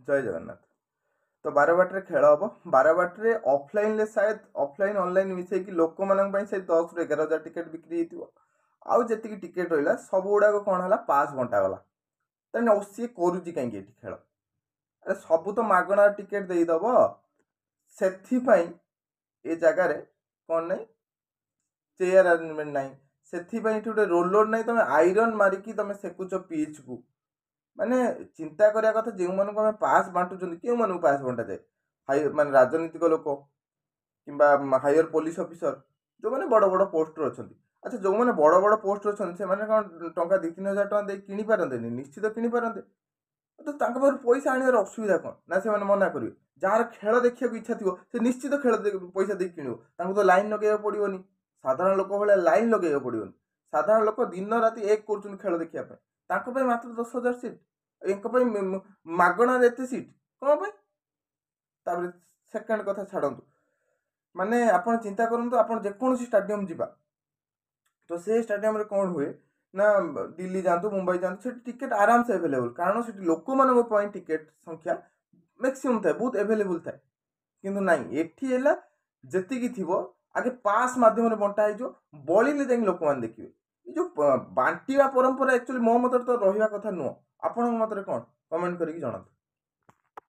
जय जगन्नाथ। तो बारवाटी खेल हम बारवाटी ऑफलाइन शायद ऑफलाइन ऑनलाइन मिसे लोक मान से 10 ରୁ 11,000 टिकेट बिक्री आउ जी टिकेट रहा सब गुड़ाक कौन है पास बंटा गला तेना सी करुच्ची कहीं खेल अरे सब तो मागणार टिकेट देदब से ए जगार कौन नहीं चेयर अरेंजमेंट ना से गोटे रोलर ना तुम आईरन मारिकी तुम सेकुच पिच को माने चिंता करिया कथा जो मानक आम पास बांटुचंदी क्यों मानक पास बंटा जाए हाई माने राजनीतिक लोक कि हायर पुलिस ऑफिसर जो मैंने बड़ बड़ पोस्ट अच्छा अच्छा जो मैंने बड़ बड़ पोस्ट अच्छा से कौन टंका 2-3 हज़ार टका किणी पारते निश्चित किणी पारते तो पैसा आने असुविधा कौन ना से मना करेंगे जार खेल देखा इच्छा थी से निश्चित खेल पैसा दे किणव तो लाइन लगे पड़ोनी साधारण लोक भाई लाइन लगे पड़ोनी साधारण लोक दिन राति एक कर खेल देखापी मात्र 10,000 सीट एक मागणार एत सीट कौन पर सेकेंड कथा छाड़ू माने आपण चिंता करूँ आप जेकोसी स्टाडियम जीवा तो से स्टाडियम कौन हुए ना दिल्ली जातु मुंबई जातु से टिकेट आराम से एभेलेबल कारण से लोक मान टिकेट संख्या मैक्सिमम थाए बहुत एभेलेबल थाए किंतु नाई एठी है जी थी आगे पास मध्यम बंटा हो बड़े जाए लोक मैंने देखिए जो बांटा परंपरा एक्चुअली मो मत तो रहा कथा नुह आपण मत कौन कमेंट करके जनातु।